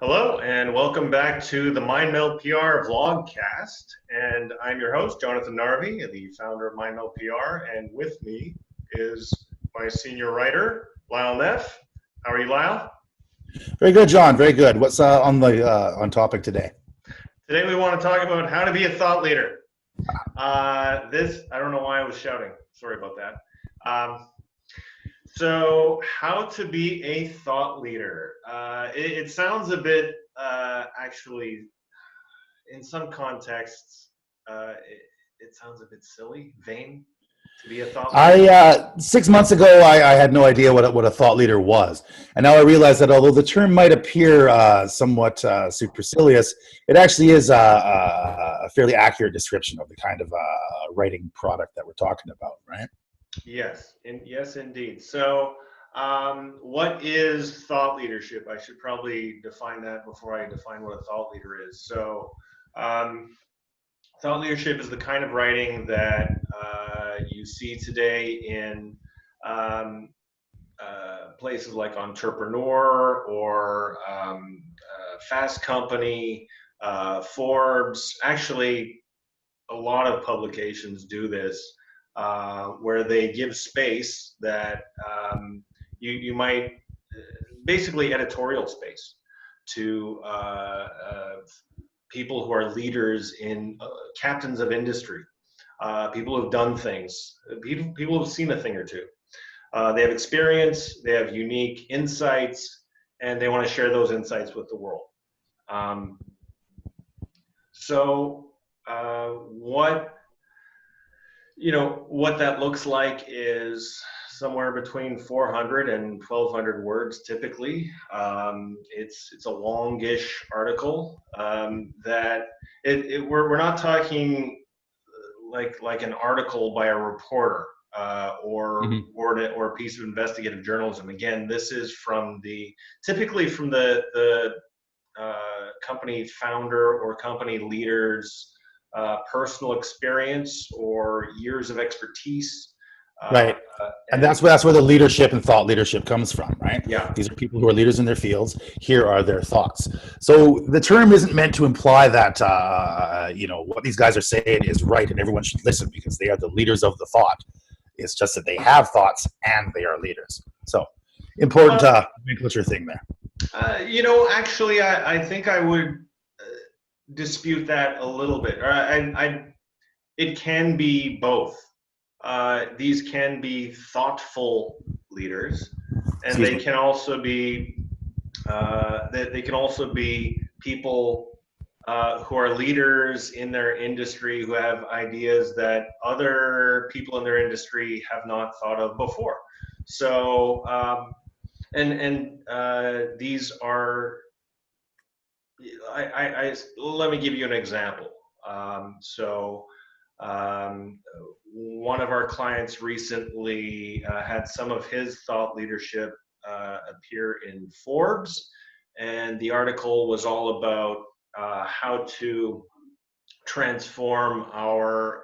Hello and welcome back to the Meld PR vlogcast. And I'm your host, Jonathon Narvey, the founder of Meld PR. And with me is my senior writer, Lyle Neff. How are you, Lyle? Very good, John. Very good. What's on topic today? Today we want to talk about how to be a thought leader. I don't know why I was shouting. Sorry about that. So how to be a thought leader. It sounds a bit, actually, in some contexts, it sounds a bit silly, vain to be a thought leader. 6 months ago, I had no idea what a thought leader was. And now I realize that although the term might appear somewhat supercilious, it actually is a fairly accurate description of the kind of writing product that we're talking about, right? Yes, yes, indeed. So, what is thought leadership? I should probably define that before I define what a thought leader is. So, thought leadership is the kind of writing that you see today in places like Entrepreneur or Fast Company, Forbes. Actually, a lot of publications do this. Where they give space that you might basically editorial space to people who are leaders in captains of industry, people who've done things, people who've seen a thing or two. They have experience, they have unique insights, and they want to share those insights with the world. What that looks like is somewhere between 400 and 1,200 words typically. It's a longish article that we're not talking like an article by a reporter or a piece of investigative journalism. Again, this is typically from the company founder or company leaders. Personal experience or years of expertise. Right. And that's where the leadership and thought leadership comes from, right? Yeah. These are people who are leaders in their fields. Here are their thoughts. So the term isn't meant to imply that, what these guys are saying is right and everyone should listen because they are the leaders of the thought. It's just that they have thoughts and they are leaders. So important nomenclature thing there. Actually, I think I would dispute that a little bit. It can be both. These can be thoughtful leaders, and they can also be people who are leaders in their industry who have ideas that other people in their industry have not thought of before. So, these are. Let me give you an example. One of our clients recently had some of his thought leadership appear in Forbes, and the article was all about how to transform our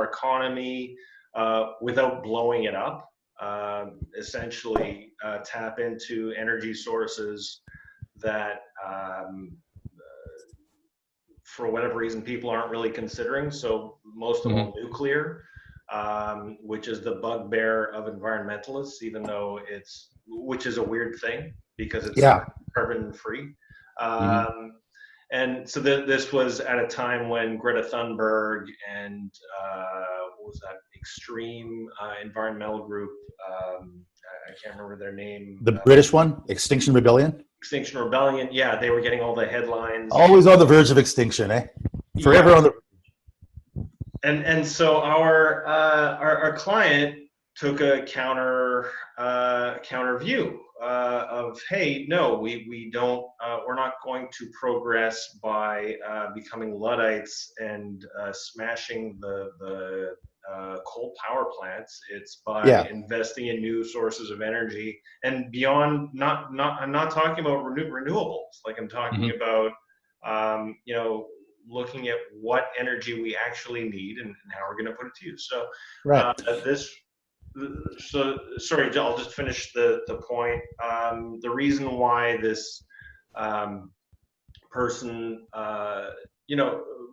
economy without blowing it up. Essentially, tap into energy sources that for whatever reason people aren't really considering. So most of all nuclear, which is the bugbear of environmentalists, which is a weird thing because it's carbon free. And so this was at a time when Greta Thunberg and what was that extreme environmental group? I can't remember their name. The British one, Extinction Rebellion. Extinction Rebellion. Yeah, they were getting all the headlines. Always on the verge of extinction, eh? Forever on the. And so our client took a counter view of, hey, no, we don't, we're not going to progress by becoming Luddites and smashing the coal power plants. It's by investing in new sources of energy and beyond. I'm not talking about renewables. Like I'm talking about, looking at what energy we actually need and how we're going to put it to use. So So sorry, I'll just finish the point. The reason why this person,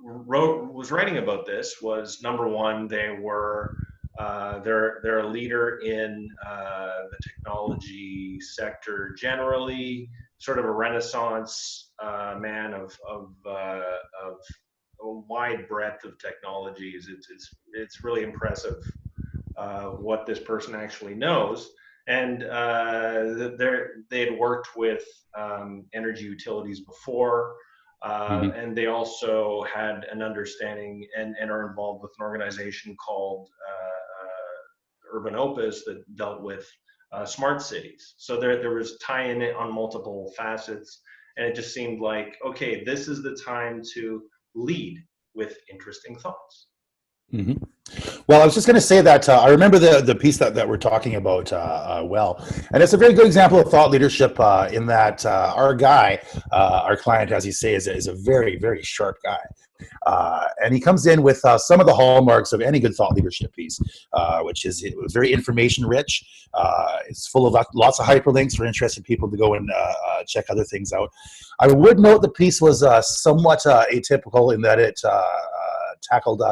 was writing about this was, number one, they're a leader in the technology sector generally, sort of a renaissance man of a wide breadth of technologies. It's really impressive what this person actually knows. And they had worked with energy utilities before, Hmm. and they also had an understanding and are involved with an organization called Urban Opus that dealt with smart cities. So there was tie-in on multiple facets, and it just seemed like, okay, this is the time to lead with interesting thoughts. Hmm. Well, I was just going to say that I remember the piece that we're talking about well, and it's a very good example of thought leadership in that our guy, our client, as you say, is a very, very sharp guy. And he comes in with some of the hallmarks of any good thought leadership piece, which is it was very information rich. It's full of lots of hyperlinks for interested people to go and check other things out. I would note the piece was somewhat atypical in that it tackled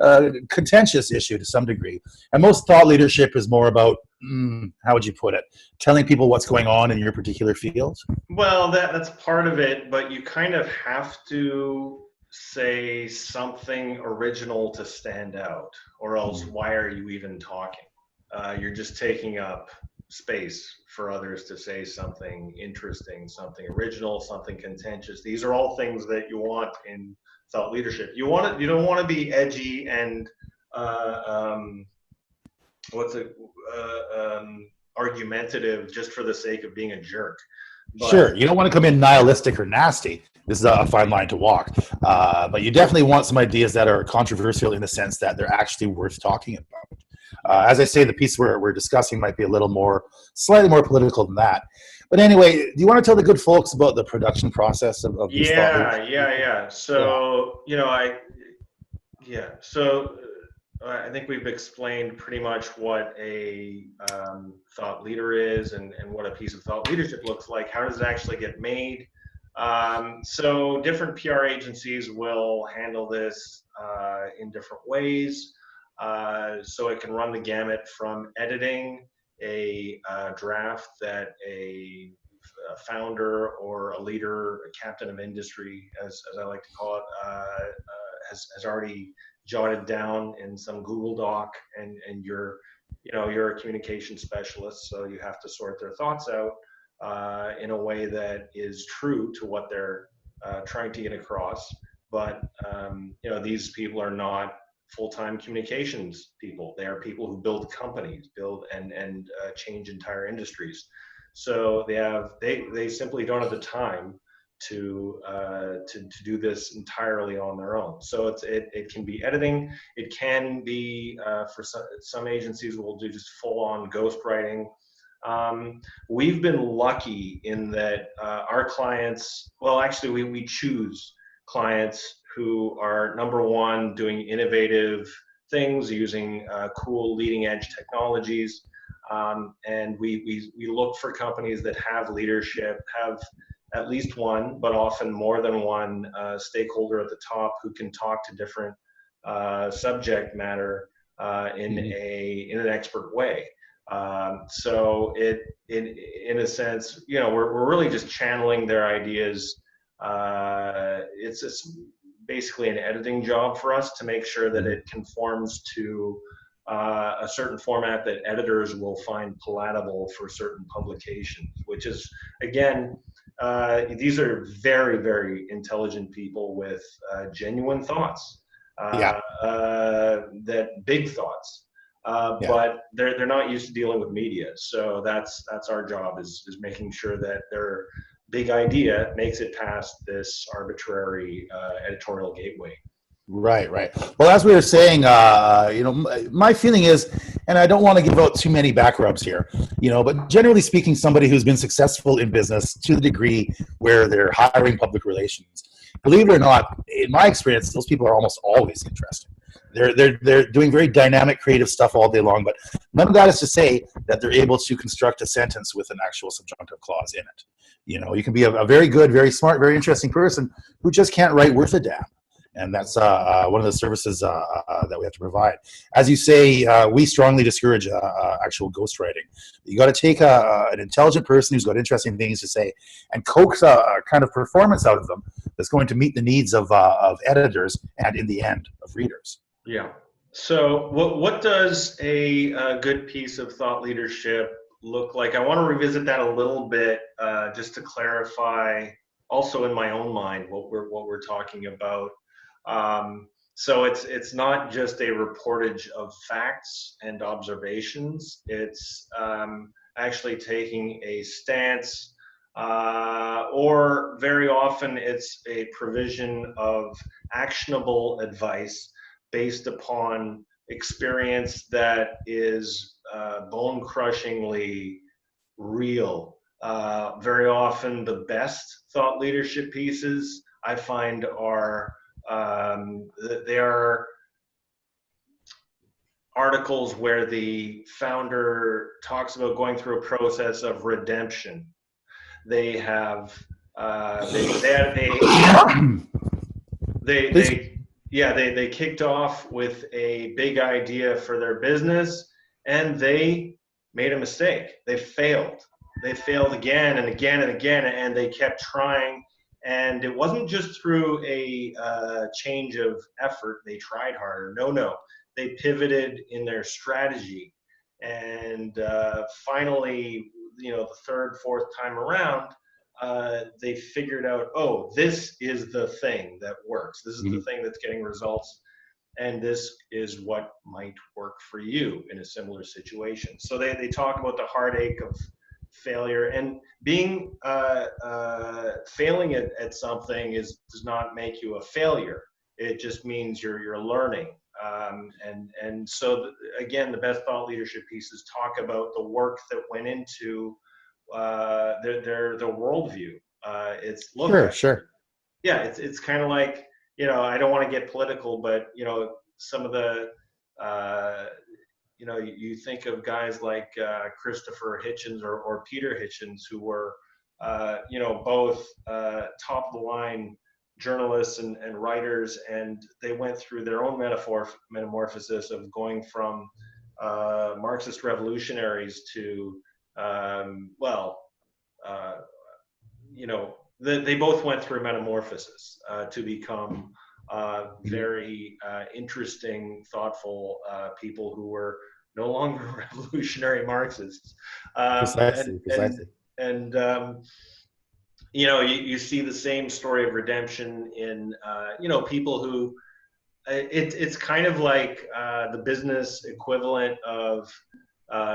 a contentious issue to some degree. And most thought leadership is more about, how would you put it, telling people what's going on in your particular field. Well, that's part of it, but you kind of have to say something original to stand out, or else why are you even talking? You're just taking up space for others to say something interesting, something original, something contentious. These are all things that you want in thought leadership. You don't want to be edgy and uh, um, what's it argumentative just for the sake of being a jerk. But Sure, you don't want to come in nihilistic or nasty. This is a fine line to walk. But you definitely want some ideas that are controversial in the sense that they're actually worth talking about. As I say, the piece we're discussing might be a little more, slightly more political than that. But anyway, do you want to tell the good folks about the production process of these thought yeah, leadership yeah, pieces? yeah. Yeah. So, so I think we've explained pretty much what a thought leader is and what a piece of thought leadership looks like. How does it actually get made? So different PR agencies will handle this in different ways. So it can run the gamut from editing a draft that a founder or a leader, a captain of industry, as I like to call it, has already jotted down in some Google Doc, and you're a communication specialist, so you have to sort their thoughts out in a way that is true to what they're trying to get across. But these people are not full-time communications people. They are people who build companies, build and change entire industries. So they simply don't have the time to do this entirely on their own. So it can be editing. It can be for some agencies will do just full on ghostwriting. We've been lucky in that our clients, well, actually, we choose clients who are, number one, doing innovative things using cool leading edge technologies. And we look for companies that have leadership, have at least one, but often more than one stakeholder at the top who can talk to different subject matter in an expert way. So in a sense, we're really just channeling their ideas. It's basically an editing job for us to make sure that it conforms to a certain format that editors will find palatable for certain publications, which is, again, these are very, very intelligent people with genuine thoughts, Yeah. that big thoughts. Yeah. But they're not used to dealing with media, so that's our job is making sure that their big idea makes it past this arbitrary editorial gateway. Right, right. Well, as we were saying, my feeling is, and I don't want to give out too many back rubs here, but generally speaking, somebody who's been successful in business to the degree where they're hiring public relations, believe it or not, in my experience, those people are almost always interesting. They're doing very dynamic, creative stuff all day long. But none of that is to say that they're able to construct a sentence with an actual subjunctive clause in it. You know, you can be a very good, very smart, very interesting person who just can't write worth a damn. And that's one of the services that we have to provide. As you say, we strongly discourage actual ghostwriting. You got to take an intelligent person who's got interesting things to say and coax a kind of performance out of them that's going to meet the needs of editors and, in the end, of readers. Yeah. So what does a good piece of thought leadership look like? I want to revisit that a little bit just to clarify also in my own mind what we're talking about. So it's not just a reportage of facts and observations. It's actually taking a stance, or very often it's a provision of actionable advice based upon experience that is bone-crushingly real. Very often the best thought leadership pieces I find are they are articles where the founder talks about going through a process of redemption. They have they kicked off with a big idea for their business, and they made a mistake. They failed again and again and again, and they kept trying. And it wasn't just through a change of effort. They tried harder. No. They pivoted in their strategy. And finally, the third, fourth time around, they figured out, oh, this is the thing that works. This is the thing that's getting results. And this is what might work for you in a similar situation. So they talk about the heartache of failure, and being failing at something does not make you a failure. It just means you're learning. And so again, the best thought leadership pieces talk about the work that went into their worldview. It's Sure. Yeah, it's kind of like, I don't want to get political, but some of the you think of guys like Christopher Hitchens or Peter Hitchens, who were, both top of the line journalists and writers, and they went through their own metamorphosis of going from Marxist revolutionaries to, they both went through metamorphosis to become very interesting, thoughtful people who were no longer revolutionary Marxists. Precisely. And you see the same story of redemption in, people who, it's kind of like the business equivalent of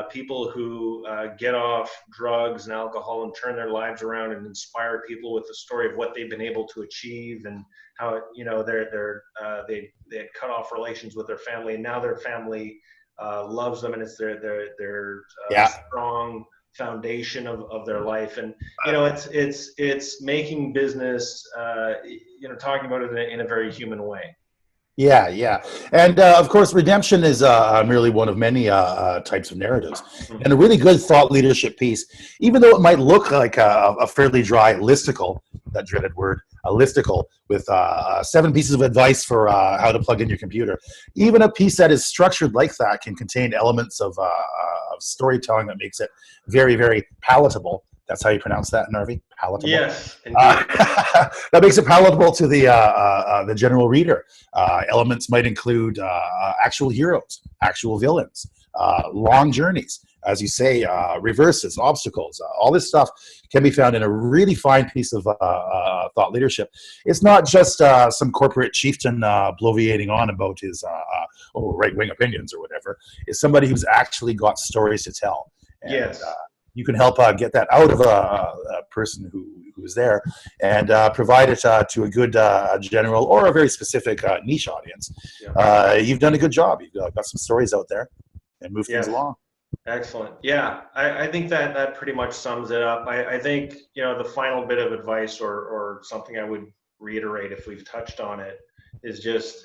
people who get off drugs and alcohol and turn their lives around and inspire people with the story of what they've been able to achieve, and how they had cut off relations with their family, and now their family loves them, and it's their strong foundation of their life. And it's making business, talking about it in a very human way. Yeah. And of course, redemption is merely one of many types of narratives. And a really good thought leadership piece, even though it might look like a fairly dry listicle, that dreaded word, a listicle with 7 pieces of advice for how to plug in your computer, even a piece that is structured like that can contain elements of storytelling that makes it very, very palatable. That's how you pronounce that, Narvey? Palatable. Yes, that makes it palatable to the general reader. Elements might include actual heroes, actual villains, long journeys, as you say, reverses, obstacles. All this stuff can be found in a really fine piece of thought leadership. It's not just some corporate chieftain bloviating on about his right-wing opinions or whatever. It's somebody who's actually got stories to tell. And, yes. You can help get that out of a person who's there, and provide it to a good general or a very specific niche audience. Yeah. You've done a good job. You've got some stories out there and move things along. Excellent. Yeah, I think that pretty much sums it up. I think, the final bit of advice or something I would reiterate if we've touched on it is just,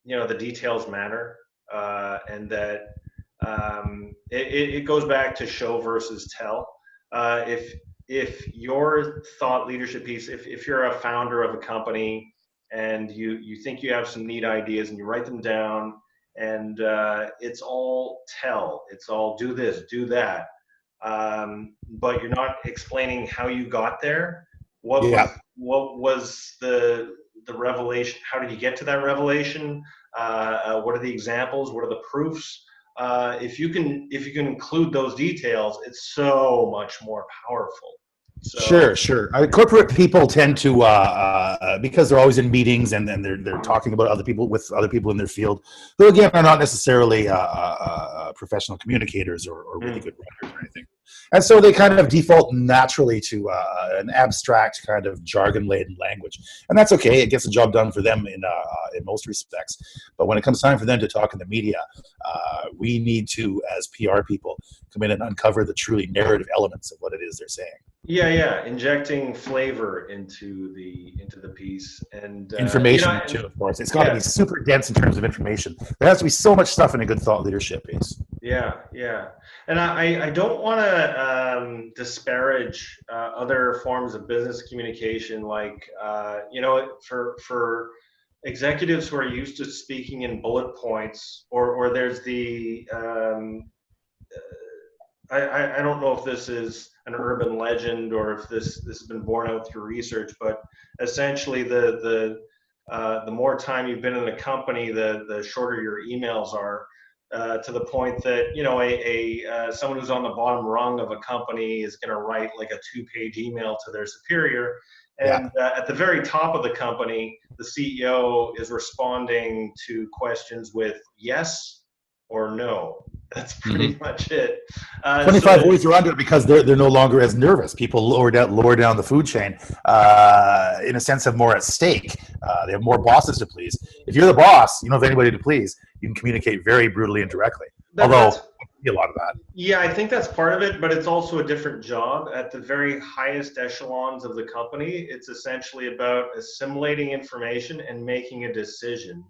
the details matter, and that it goes back to show versus tell. If your thought leadership piece, if you're a founder of a company and you think you have some neat ideas and you write them down, and it's all tell, it's all do this, do that, but you're not explaining how you got there. What was Yeah. what was the revelation? How did you get to that revelation? What are the examples? What are the proofs? If you can include those details, it's so much more powerful. So Sure. Corporate people tend to, because they're always in meetings and then they're talking about other people with other people in their field, who again are not necessarily professional communicators or really good writers or anything. And so they kind of default naturally to an abstract kind of jargon-laden language, and that's okay. It gets the job done for them in most respects. But when it comes time for them to talk in the media, we need to, as PR people, come in and uncover the truly narrative elements of what it is they're saying. yeah, injecting flavor into the piece, and Information too, of course. It's got to be super dense in terms of information. There has to be so much stuff in a good thought leadership piece. Yeah, and I don't want to disparage other forms of business communication, like for executives who are used to speaking in bullet points, or there's the I don't know if this is an urban legend or if this has been borne out through research, but essentially the more time you've been in a company, the shorter your emails are, to the point that someone who's on the bottom rung of a company is going to write like a 2-page email to their superior, and at the very top of the company, the CEO is responding to questions with yes or no. That's pretty much it. 25 words or under, because they're no longer as nervous. People lower down the food chain, in a sense, have more at stake. They have more bosses to please. If you're the boss, you don't have anybody to please. You can communicate very brutally and directly. Although a lot of that. Yeah, I think that's part of it, but it's also a different job. At the very highest echelons of the company, it's essentially about assimilating information and making a decision,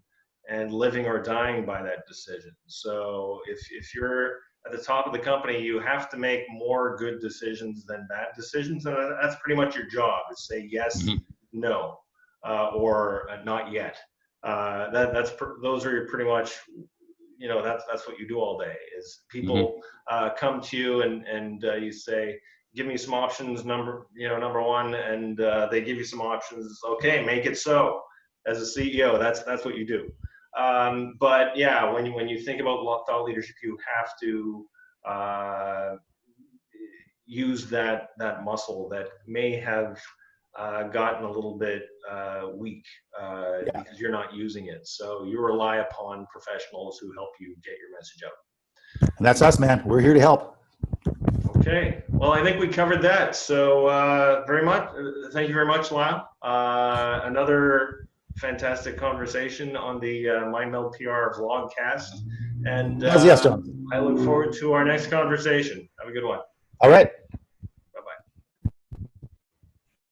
and living or dying by that decision. So if you're at the top of the company, you have to make more good decisions than bad decisions, and that's pretty much your job, is say yes, no, or not yet. Those are pretty much, that's what you do all day. Is people come to you and you say, give me some options, number one, and they give you some options. Okay, make it so. As a CEO, that's what you do. But yeah, when you think about thought leadership, you have to use that muscle that may have gotten a little bit weak because you're not using it. So you rely upon professionals who help you get your message out. And that's us, man. We're here to help. Okay. Well, I think we covered that. So thank you very much, Lyle. Another fantastic conversation on the Meld PR vlogcast. And Yes, John. I look forward to our next conversation. Have a good one. All right.